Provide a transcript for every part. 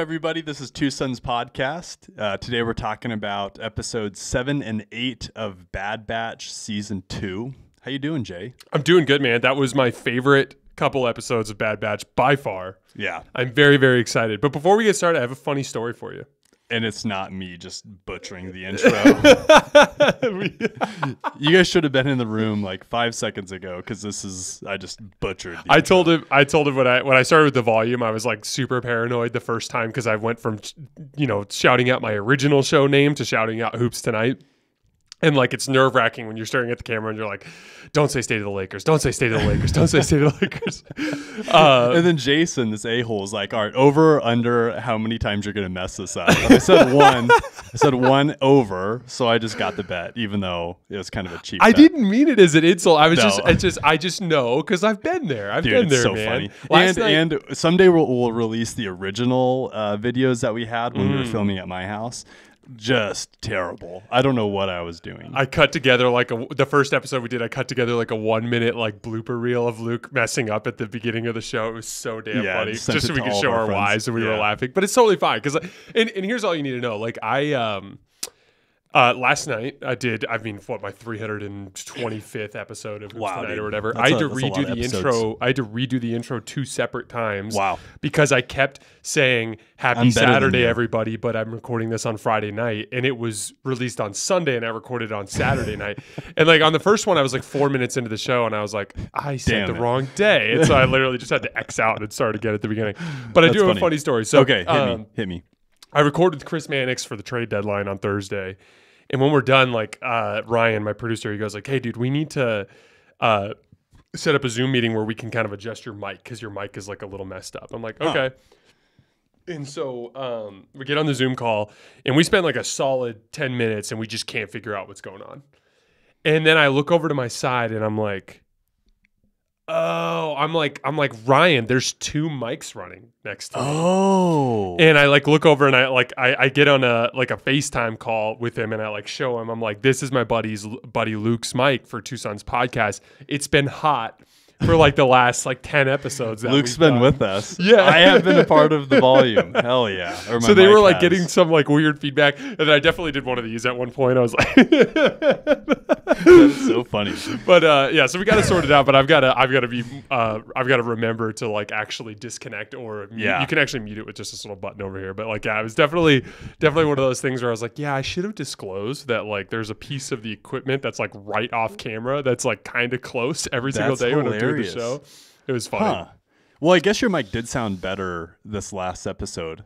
Everybody, this is Two Sons Podcast. Today we're talking about episodes 7 and 8 of Bad Batch Season 2. How you doing, Jay? I'm doing good, man. That was my favorite couple episodes of Bad Batch by far. Yeah. I'm very, very excited. But before we get started, I have a funny story for you. And it's not me just butchering the intro. You guys should have been in the room like 5 seconds ago because I just butchered the intro. I told him when I started with the volume, I was like super paranoid the first time because I went from, shouting out my original show name to shouting out Hoops Tonight. And like, it's nerve wracking when you're staring at the camera and you're like, don't say State of the Lakers. Don't say State of the Lakers. Don't say State of the Lakers. And then Jason, this a-hole, is like, all right, over, under, how many times you're going to mess this up? And I said one. I said one over. So I just got the bet, even though it was kind of a cheap bet. I didn't mean it as an insult. I just know because I've been there. I've been there, it's so man. Funny. And someday we'll release the original videos that we had when we were filming at my house. Just terrible. I don't know what I was doing. I cut together the first episode we did. I cut together like a 1 minute like blooper reel of Luke messing up at the beginning of the show. It was so damn funny, just so we could show our wives and we were laughing. But it's totally fine because and here's all you need to know. Like last night my 325th episode of Hoops Tonight or whatever. I had to redo the intro. I had to redo the intro 2 separate times. Wow. Because I kept saying Happy Saturday, everybody, but I'm recording this on Friday night, and it was released on Sunday, and I recorded it on Saturday night. And like on the first one, I was like 4 minutes into the show, and I was like, I said the wrong day, and so I literally just had to X out and start again at the beginning. But I do have a funny story. So okay, hit me. I recorded with Chris Mannix for the trade deadline on Thursday. And when we're done, like Ryan, my producer, he goes like, hey, dude, we need to set up a Zoom meeting where we can kind of adjust your mic because your mic is like a little messed up. I'm like, okay. And so we get on the Zoom call and we spend like a solid 10 minutes and we just can't figure out what's going on. And then I look over to my side and I'm like, I'm like, Ryan, there's 2 mics running next to me. Oh. And I like look over and I get on a FaceTime call with him and I like show him. I'm like, this is my buddy Luke's mic for Two Sons Podcast. It's been hot for like the last like 10 episodes. Luke's been with us. Yeah. I have been a part of the volume. Hell yeah. So they were like getting some like weird feedback. And then I definitely did one of these at one point. I was like, that's so funny. But so we got to sort it out. But I've got to remember to like actually disconnect or mute. You can actually mute it with just this little button over here. But like, it was definitely one of those things where I was like, I should have disclosed that like there's a piece of the equipment that's like right off camera that's like kind of close every single day when I'm doing the show. It was funny. Huh. Well, I guess your mic did sound better this last episode.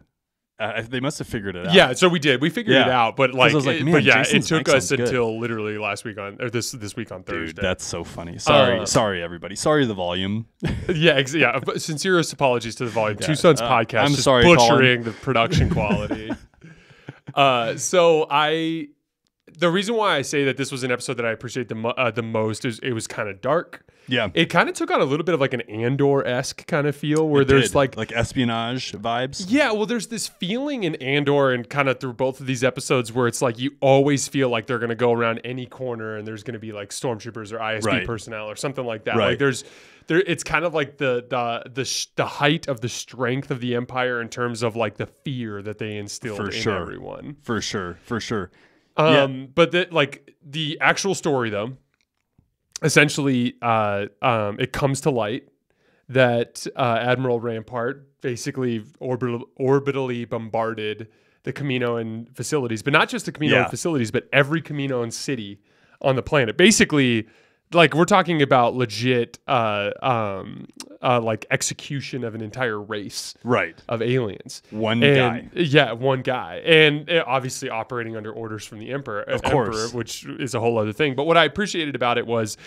They must have figured it out. Yeah, so we did. We figured it out, but like, it took us until literally last week this week on Thursday. Dude, that's so funny. Sorry, everybody. Sorry, the volume. But sincerest apologies to the volume. Two Sons Podcast. I'm just sorry, butchering the production quality. The reason why I say that this was an episode that I appreciate the most is it was kind of dark. Yeah. It kind of took on a little bit of like an Andor-esque kind of feel where there's like espionage vibes. Yeah, well, there's this feeling in Andor and kind of through both of these episodes where it's like you always feel like they're going to go around any corner and there's going to be like stormtroopers or ISB personnel or something like that. Right. Like it's kind of like the height of the strength of the Empire in terms of like the fear that they instilled in everyone. For sure. But the actual story though, essentially, it comes to light that Admiral Rampart basically orbitally bombarded the Kaminoan facilities, but not just the Kaminoan facilities, but every Kaminoan city on the planet. Basically, like we're talking about legit, like execution of an entire race, of aliens. One guy, and obviously operating under orders from the Emperor, of course, which is a whole other thing. But what I appreciated about it was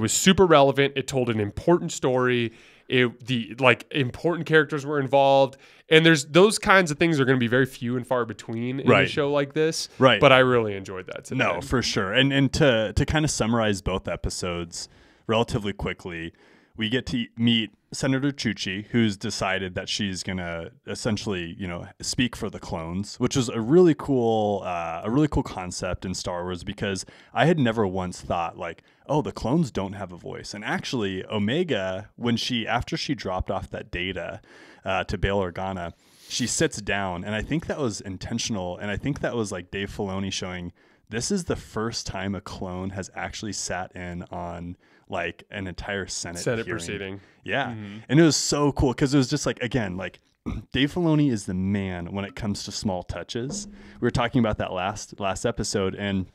super relevant. It told an important story. Important characters were involved, and there's those kinds of things are going to be very few and far between in a show like this. Right. But I really enjoyed that today. No, for sure. And to kind of summarize both episodes relatively quickly, we get to meet Senator Chuchi, who's decided that she's going to essentially, speak for the clones, which is a really cool concept in Star Wars, because I had never once thought like, oh, the clones don't have a voice. And actually Omega, after she dropped off that data to Bail Organa, she sits down, and I think that was intentional, and I think that was like Dave Filoni showing this is the first time a clone has actually sat in on like an entire Senate hearing. proceeding. Yeah. And it was so cool because it was just like, again, like Dave Filoni is the man when it comes to small touches. We were talking about that last episode, and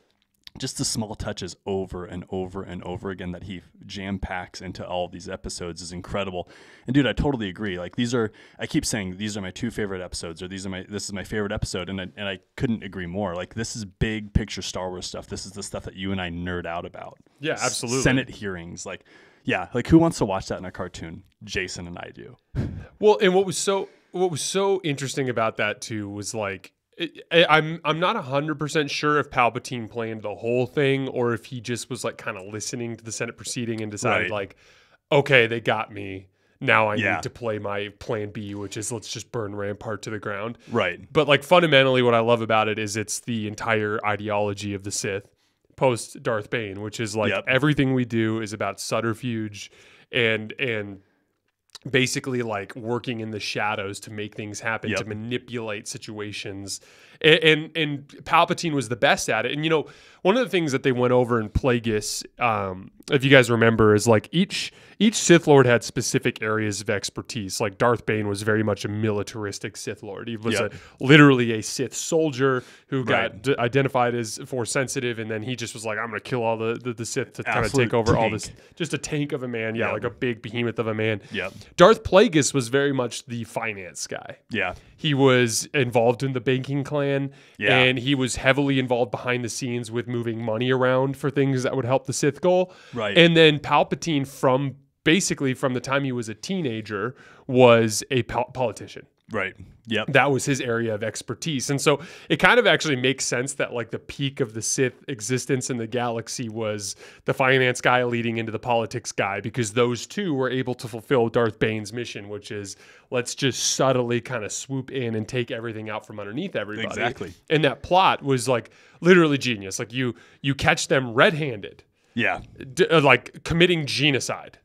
just the small touches over and over and over again that he jam packs into all of these episodes is incredible. And dude, I totally agree. Like I keep saying these are my 2 favorite episodes, or this is my favorite episode. And I couldn't agree more. Like this is big picture Star Wars stuff. This is the stuff that you and I nerd out about. Yeah, absolutely. Senate hearings. Like, yeah. Like who wants to watch that in a cartoon? Jason and I do. Well, and what was so interesting about that too was like, I'm not 100% sure if Palpatine planned the whole thing or if he just was like kind of listening to the Senate proceeding and decided like, okay, they got me. Now I need to play my plan B, which is let's just burn Rampart to the ground. Right. But like fundamentally what I love about it is it's the entire ideology of the Sith post Darth Bane, which is like everything we do is about subterfuge and basically like working in the shadows to make things happen, to manipulate situations. And Palpatine was the best at it. And, you know, one of the things that they went over in Plagueis, if you guys remember, is like each Sith Lord had specific areas of expertise. Like Darth Bane was very much a militaristic Sith Lord. He was literally a Sith soldier who got identified as Force sensitive, and then he just was like, I'm going to kill all the Sith to kind of take over all this. Just a tank of a man. Yeah, like a big behemoth of a man. Yep. Darth Plagueis was very much the finance guy. Yeah. He was involved in the banking clan, and he was heavily involved behind the scenes with moving money around for things that would help the Sith goal. Right. And then Palpatine, from the time he was a teenager, was a politician. Right. Yep. That was his area of expertise. And so it kind of actually makes sense that like the peak of the Sith existence in the galaxy was the finance guy leading into the politics guy, because those two were able to fulfill Darth Bane's mission, which is let's just subtly kind of swoop in and take everything out from underneath everybody. Exactly. And that plot was like literally genius. Like you catch them red-handed. Yeah. Like committing genocide.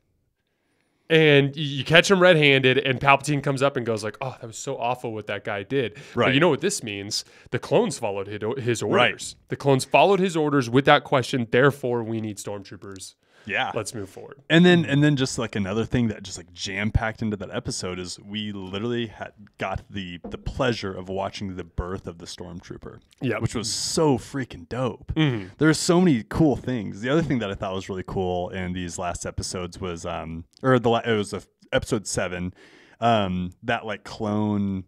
And you catch him red-handed, and Palpatine comes up and goes like, oh, that was so awful what that guy did. Right. But you know what this means? The clones followed his orders. Right. The clones followed his orders with that question. Therefore, we need stormtroopers. Yeah. Let's move forward. And then just like another thing that just like jam-packed into that episode is we literally got the pleasure of watching the birth of the Stormtrooper. Yeah. Which was so freaking dope. Mm-hmm. There's so many cool things. The other thing that I thought was really cool in these last episodes was episode 7, that like clone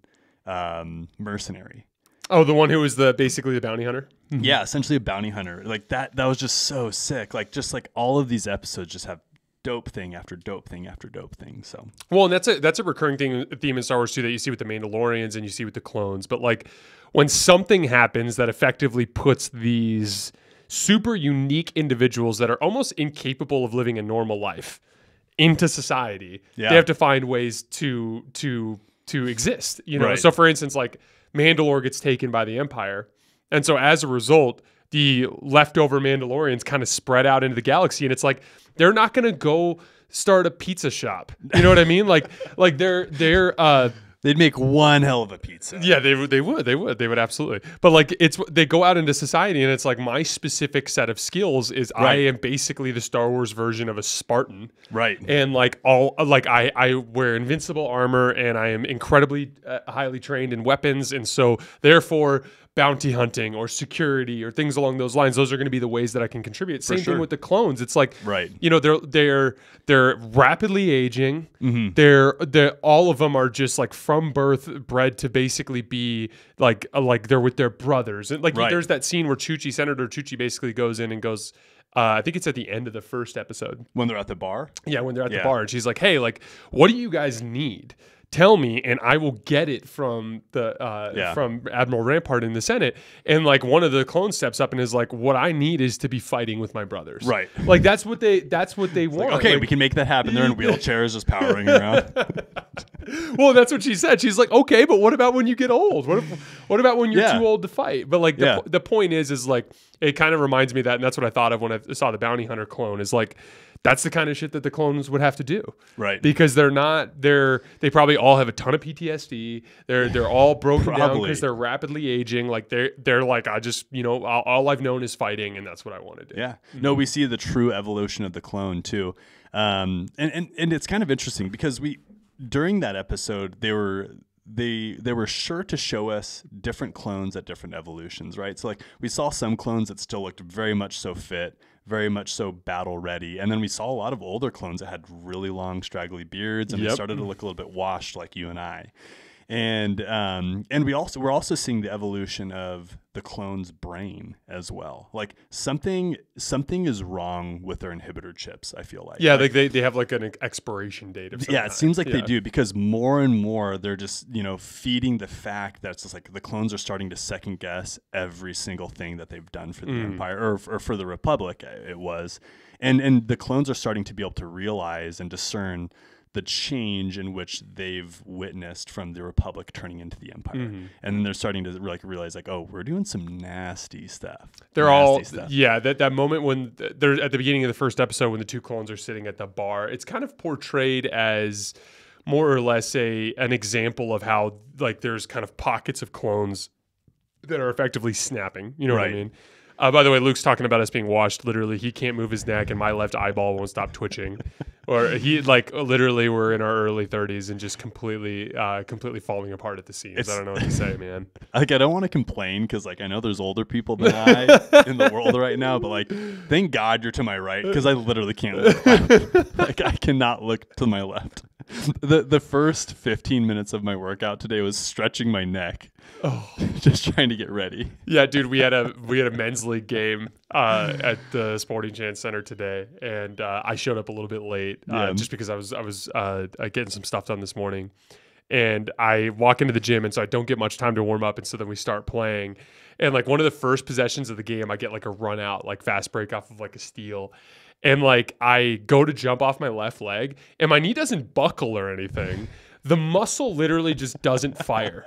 mercenary. Oh, the one who was basically the bounty hunter? Yeah, essentially a bounty hunter. Like that was just so sick. Like just like all of these episodes just have dope thing after dope thing after dope thing. So well, and that's a recurring theme in Star Wars too that you see with the Mandalorians and you see with the clones. But like when something happens that effectively puts these super unique individuals that are almost incapable of living a normal life into society, they have to find ways to exist. You know, so for instance, like Mandalore gets taken by the Empire. And so as a result, the leftover Mandalorians kind of spread out into the galaxy. And it's like, they're not going to go start a pizza shop. You know what I mean? Like they'd make one hell of a pizza. Yeah, they would absolutely. But like they go out into society, and it's like my specific set of skills is I am basically the Star Wars version of a Spartan. Right. And like I wear invincible armor, and I am incredibly highly trained in weapons, and so therefore bounty hunting or security or things along those lines, those are going to be the ways that I can contribute. Same thing with the clones. It's like, you know, they're rapidly aging. Mm-hmm. They're all of them are just like from birth bred to basically be like they're with their brothers. And like there's that scene where Senator Chuchi basically goes in and goes, I think it's at the end of the first episode. When they're at the bar? Yeah, when they're at the bar. And she's like, hey, like, what do you guys need? Tell me, and I will get it from from Admiral Rampart in the Senate. And like one of the clones steps up and is like, "What I need is to be fighting with my brothers." Right. Like that's what they want. Like, okay, we can make that happen. They're in wheelchairs, just powering around. Well, that's what she said. She's like, "Okay, but what about when you get old? What about when you're too old to fight?" But like the point is like it kind of reminds me of that, and that's what I thought of when I saw the bounty hunter clone. Is like that's the kind of shit that the clones would have to do. Right. Because they probably all have a ton of PTSD. They're all broken down because they're rapidly aging. Like they're like, I just, all I've known is fighting, and that's what I want to do. Yeah. No, we see the true evolution of the clone too. And it's kind of interesting because during that episode, they were sure to show us different clones at different evolutions, right? So like we saw some clones that still looked very much so fit, very much so battle ready. And then we saw a lot of older clones that had really long straggly beards and they started to look a little bit washed like you and I. And we're also seeing the evolution of the clone's brain as well. Like something is wrong with their inhibitor chips, I feel like. Yeah, like they have like an expiration date of some kind. It seems like they do, because more and more they're just, feeding the fact that it's just like the clones are starting to second guess every single thing that they've done for the Empire or for the Republic it was. And the clones are starting to be able to realize and discern the change in which they've witnessed from the Republic turning into the Empire. And then they're starting to realize like, oh, we're doing some nasty stuff. That moment when they're at the beginning of the first episode when the two clones are sitting at the bar, it's kind of portrayed as more or less an example of how like there's kind of pockets of clones that are effectively snapping. You know what I mean? By the way, Luke's talking about us being washed. Literally, he can't move his neck, and my left eyeball won't stop twitching. Or he literally we're in our early 30s and just completely falling apart at the seams. I don't know what to say, man. Like I don't want to complain because like I know there's older people than I in the world right now, but like thank God you're to my right because I literally can't look left. Like I cannot look to my left. The first 15 minutes of my workout today was stretching my neck. Just trying to get ready. Yeah, dude, we had a men's league game at the Sporting Chance Center today, and I showed up a little bit late just because I was getting some stuff done this morning, and I walk into the gym, and so I don't get much time to warm up, and so then we start playing, and like one of the first possessions of the game, I get like a run out, like fast break off of like a steal. And like I go to jump off my left leg and my knee doesn't buckle or anything. The muscle literally just doesn't fire.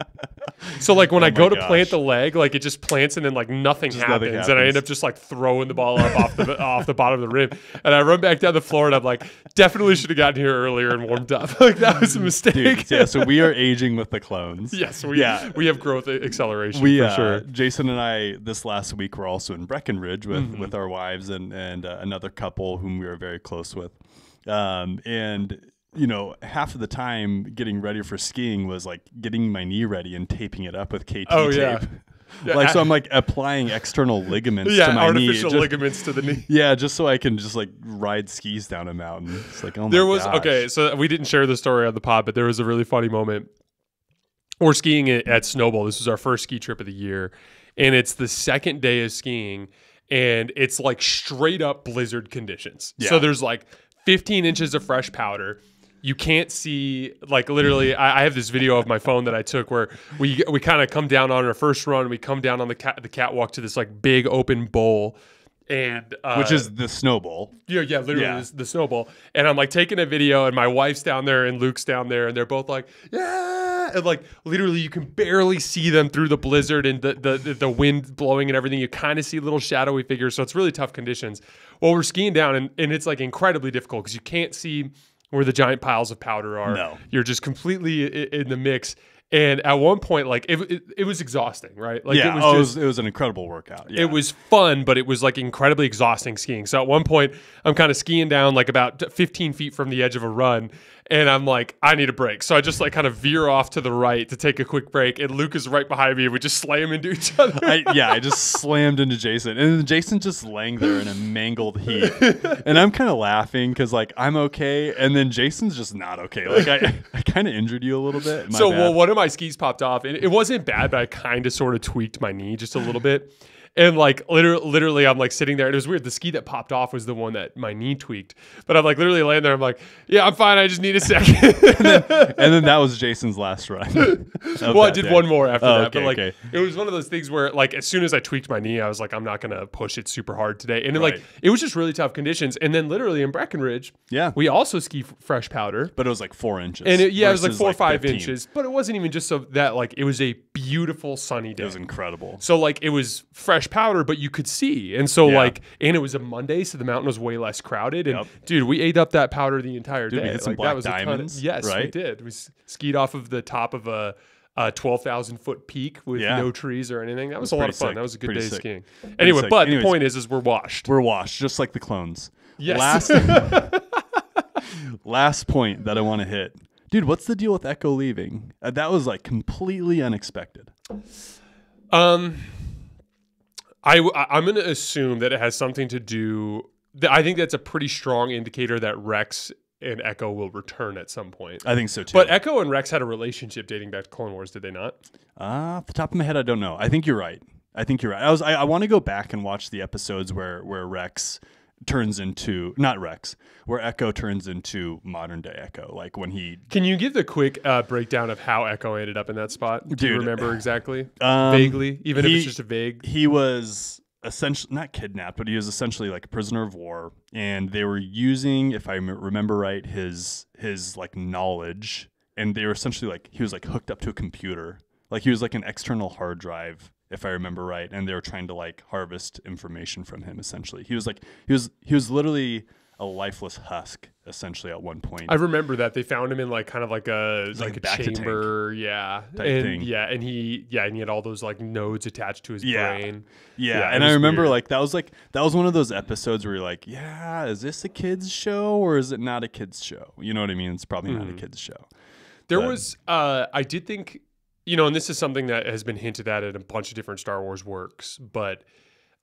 So like when I go to plant the leg, like it just plants and then like nothing happens. And I end up just like throwing the ball up off the bottom of the rim. And I run back down the floor and I'm like, definitely should have gotten here earlier and warmed up. Like that was a mistake. Dude, yeah, so we are aging with the clones. Yes, we have growth acceleration for sure. Jason and I this last week were also in Breckenridge with our wives and another couple whom we were very close with. And half of the time getting ready for skiing was like getting my knee ready and taping it up with KT tape. Like, so I'm like applying external ligaments to my knee. Artificial ligaments to the knee. Yeah, just so I can just like ride skis down a mountain. It's like, oh my gosh. Okay, so we didn't share the story on the pod, but there was a really funny moment. We're skiing at Snowball. This was our first ski trip of the year. And it's the second day of skiing. And it's like straight up blizzard conditions. Yeah. So there's like 15 inches of fresh powder. You can't see, like literally, I have this video of my phone that I took where we kind of come down on our first run. We come down on the catwalk to this like big open bowl. And which is the snowball. Yeah, literally the snowball. And I'm like taking a video and my wife's down there and Luke's down there and they're both like, yeah. And like literally you can barely see them through the blizzard and the wind blowing and everything. You kind of see little shadowy figures. So it's really tough conditions. Well, we're skiing down and it's like incredibly difficult because you can't see where the giant piles of powder are. No. You're just completely in the mix. And at one point, like it was exhausting, right? Like it was an incredible workout. Yeah. It was fun, but it was like incredibly exhausting skiing. So at one point, I'm kind of skiing down like about 15 feet from the edge of a run, and I'm like, I need a break. So I just like kind of veer off to the right to take a quick break, and Luke is right behind me, and we just slam into each other. I just slammed into Jason, and then Jason's just laying there in a mangled heap, and I'm kind of laughing because like I'm okay, and then Jason's just not okay. Like I kind of injured you a little bit. Well, one of my skis popped off, and it wasn't bad, but I kind of sort of tweaked my knee just a little bit. And like literally, I'm like sitting there. And it was weird. The ski that popped off was the one that my knee tweaked. But I'm like literally laying there. I'm like, yeah, I'm fine. I just need a second. and then that was Jason's last run. Well, I did one more after that. Okay, but like it was one of those things where like as soon as I tweaked my knee, I was like, I'm not gonna push it super hard today. And then like it was just really tough conditions. And then literally in Breckenridge, we also ski fresh powder. But it was like 4 inches. And it was like 4 or 5 inches. But it wasn't even just so that like it was a beautiful sunny day. It was incredible. So like it was fresh much powder, but you could see. And so and it was a Monday, so the mountain was way less crowded. And dude, we ate up that powder the entire day. We hit some black diamonds. Yes, right? we did. We skied off of the top of a 12,000-foot peak with no trees or anything. That was a lot of fun. Sick. That was a good Pretty day sick. skiing. Anyway, the point is we're washed. We're washed, just like the clones. Yes. Last point that I want to hit. Dude, what's the deal with Echo leaving? That was like completely unexpected. I'm going to assume that it has something to do. I think that's a pretty strong indicator that Rex and Echo will return at some point. I think so too. But Echo and Rex had a relationship dating back to Clone Wars, did they not? Off the top of my head, I don't know. I think you're right. I want to go back and watch the episodes where Rex turns into where Echo turns into modern day Echo, like when he. Can you give the quick breakdown of how Echo ended up in that spot? Do you remember exactly? Vaguely, even if it's just a vague. He was essentially not kidnapped, but he was essentially like a prisoner of war, and they were using, if I remember right, his like knowledge, and they were essentially like he was like hooked up to a computer, like he was like an external hard drive, if I remember right, and they were trying to like harvest information from him. Essentially, he was literally a lifeless husk, essentially at one point. I remember that they found him in like kind of like a chamber, thing. and he had all those like nodes attached to his brain. Yeah, and I remember weird. That was one of those episodes where you're like, yeah, is this a kids show or is it not a kids show? You know what I mean? It's probably not a kids show. There was, I did think, and this is something that has been hinted at in a bunch of different Star Wars works, but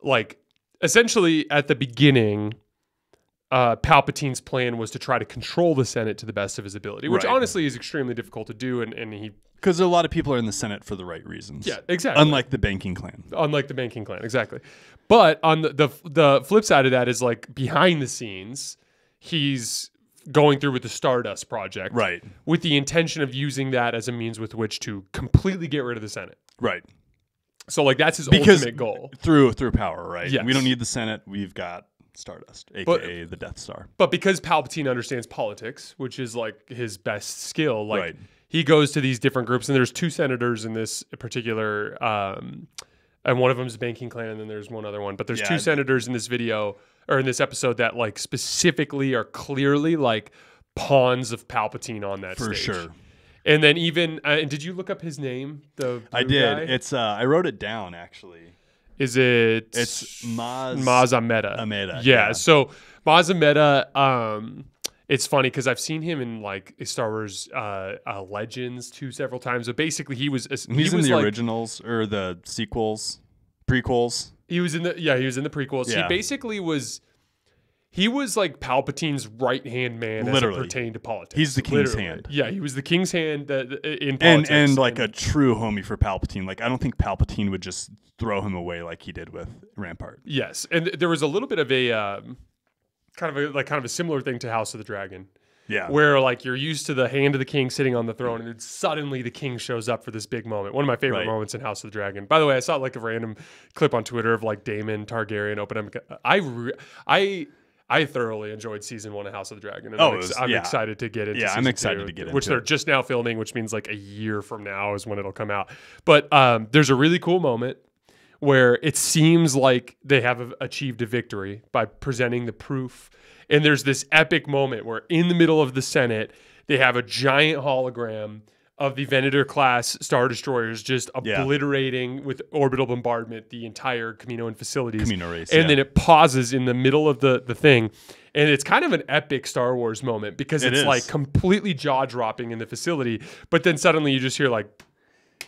like essentially at the beginning, Palpatine's plan was to try to control the Senate to the best of his ability, which honestly is extremely difficult to do. And he, because a lot of people are in the Senate for the right reasons. Yeah, exactly. Unlike the banking clan. Exactly. But on the flip side of that is like behind the scenes, he's going through with the Stardust project, right, with the intention of using that as a means with which to completely get rid of the Senate, right. So like that's his ultimate goal through power, right? Yes. We don't need the Senate. We've got Stardust, aka the Death Star. But because Palpatine understands politics, which is like his best skill, like he goes to these different groups, and there's 2 senators in this particular, and one of them is banking clan, and then there's one other one. But there's 2 senators in this video or in this episode that like specifically are clearly like pawns of Palpatine on that stage. For sure. And then even, and did you look up his name? I did. Guy? It's I wrote it down actually. Is it? It's Maz Ameda. Yeah. So Maz Ameda. It's funny because I've seen him in like Star Wars Legends several times. But basically, he's in the originals or the prequels. He was in the prequels. Yeah. He basically was. He was like Palpatine's right-hand man as it pertained to politics. He's the king's hand. Yeah, he was the king's hand in politics. And like a true homie for Palpatine. Like, I don't think Palpatine would just throw him away like he did with Rampart. Yes, and there was a little bit of a kind of a similar thing to House of the Dragon. Yeah. Where like you're used to the hand of the king sitting on the throne, and then suddenly the king shows up for this big moment. One of my favorite moments in House of the Dragon. By the way, I saw like a random clip on Twitter of like Daemon Targaryen opening. I thoroughly enjoyed season 1 of House of the Dragon, and I'm excited to get into. Yeah, I'm excited to get into which they're just now filming, which means like a year from now is when it'll come out. But there's a really cool moment where it seems like they have achieved a victory by presenting the proof, and there's this epic moment where in the middle of the Senate they have a giant hologram of the Venator-class Star Destroyers just obliterating with orbital bombardment the entire Kaminoan facilities. Kamino race, and then it pauses in the middle of the thing. And it's kind of an epic Star Wars moment because it's like completely jaw-dropping in the facility. But then suddenly you just hear like...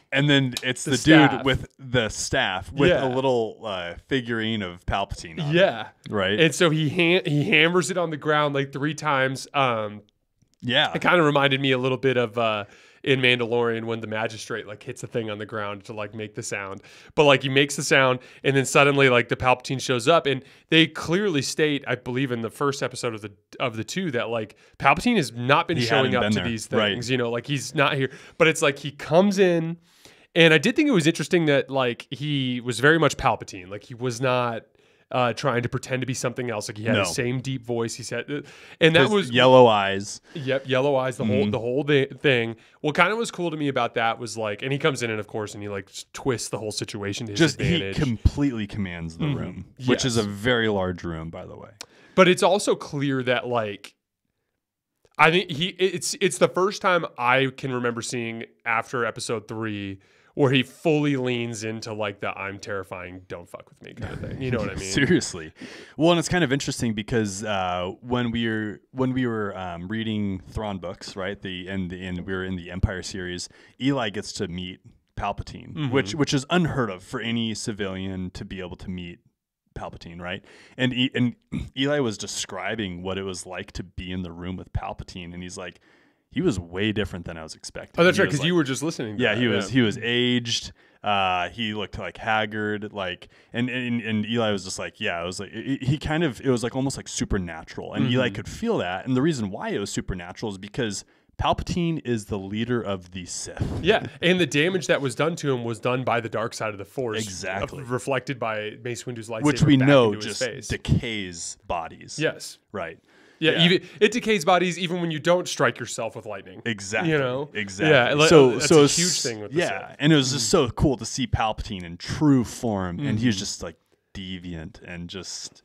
And then it's the dude with the staff with a little figurine of Palpatine on it. Right? And so he hammers it on the ground like 3 times. It kind of reminded me a little bit of... in Mandalorian when the magistrate like hits a thing on the ground to like make the sound, but like he makes the sound and then suddenly like the Palpatine shows up, and they clearly state, I believe in the first episode of the 2, that like Palpatine has not been showing up to these things, like he's not here, but it's like he comes in, and I did think it was interesting that like he was very much Palpatine, like he was not trying to pretend to be something else. Like he had No. the same deep voice. He said, and that His was yellow eyes. Yep, yellow eyes. The whole thing. What kind of was cool to me about that was like, and he comes in and of course, and he like twists the whole situation to his Just advantage. he completely commands the room, which is a very large room, by the way. But it's also clear that like, I think it's the first time I can remember seeing after episode 3 where he fully leans into like the "I'm terrifying, don't fuck with me" kind of thing. You know what I mean? Seriously. Well, and it's kind of interesting because when we were reading Thrawn books, right? And we were in the Empire series, Eli gets to meet Palpatine, which is unheard of for any civilian to be able to meet Palpatine, right? And Eli was describing what it was like to be in the room with Palpatine, and he's like, he was way different than I was expecting. Oh, that's right, because like, you were just listening to yeah, that. he was aged. He looked like haggard, like, and Eli was just like, yeah, it was like it was like almost like supernatural, and Eli could feel that. And the reason why it was supernatural is because Palpatine is the leader of the Sith. Yeah, and the damage that was done to him was done by the dark side of the Force. Exactly. Reflected by Mace Windu's lightsaber, Which we back know into his just face. decays bodies. Yes. Right. Yeah, even it decays bodies even when you don't strike yourself with lightning. Exactly. You know? Exactly. Yeah, so that's so a huge thing with the Sith. and it was just so cool to see Palpatine in true form, and he was just like deviant and just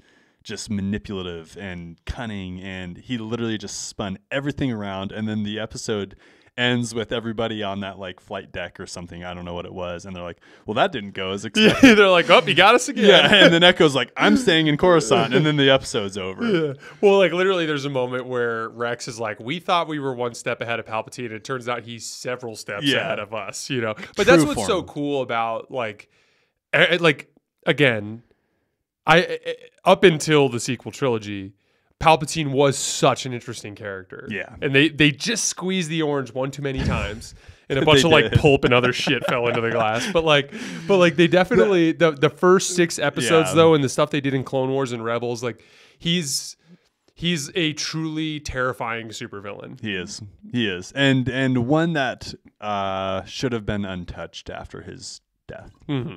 manipulative and cunning, and he literally just spun everything around. And then the episode ends with everybody on that like flight deck or something. I don't know what it was, and they're like, "Well, that didn't go as expected." Yeah, they're like, "Oh, you got us again." Yeah, and then Echo's like, "I'm staying in Coruscant," and then the episode's over. Yeah. Well, like literally, there's a moment where Rex is like, "We thought we were one step ahead of Palpatine, and it turns out he's several steps ahead of us." You know, but that's what's so cool about like again, up until the sequel trilogy, Palpatine was such an interesting character. Yeah. And they just squeezed the orange one too many times. And a bunch of like pulp and other shit fell into the glass. But they definitely the first 6 episodes though, and the stuff they did in Clone Wars and Rebels, like he's a truly terrifying supervillain. He is. And one that should have been untouched after his death. Mm-hmm.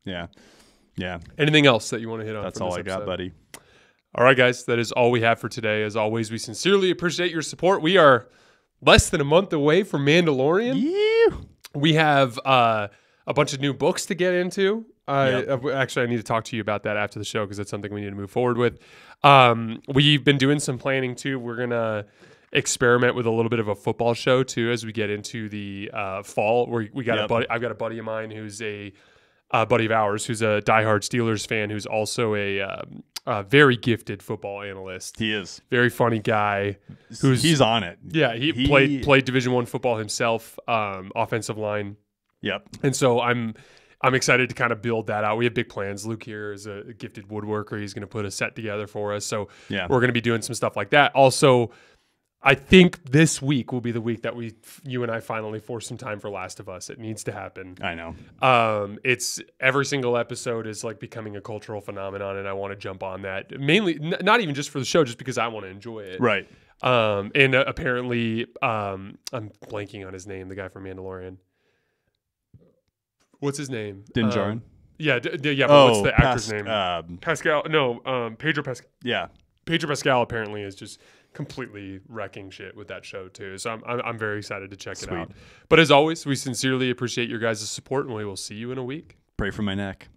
Yeah. Anything else that you want to hit on? That's all I got, buddy. All right, guys, that is all we have for today. As always, we sincerely appreciate your support. We are less than a month away from Mandalorian. Yeah. We have a bunch of new books to get into. Actually, I need to talk to you about that after the show because that's something we need to move forward with. We've been doing some planning too. We're going to experiment with a little bit of a football show too as we get into the fall. We got a buddy. I've got a buddy of mine who's a buddy of ours who's a diehard Steelers fan who's also a very gifted football analyst. He is. Very funny guy. He's on it. Yeah, he played Division I football himself, offensive line. Yep. And so I'm excited to kind of build that out. We have big plans. Luke here is a gifted woodworker. He's going to put a set together for us. So we're going to be doing some stuff like that. Also, I think this week will be the week that you and I finally force some time for Last of Us. It needs to happen. I know. It's every single episode is like becoming a cultural phenomenon, and I want to jump on that. Mainly, not even just for the show, just because I want to enjoy it. Right. And apparently, I'm blanking on his name. The guy from Mandalorian. What's his name? Din Djarin? Yeah. But what's the actor's name? Pascal. No. Pedro Pascal. Yeah. Pedro Pascal apparently is just completely wrecking shit with that show too. So I'm very excited to check it out. But as always, we sincerely appreciate your guys' support, and we will see you in a week. Pray for my neck.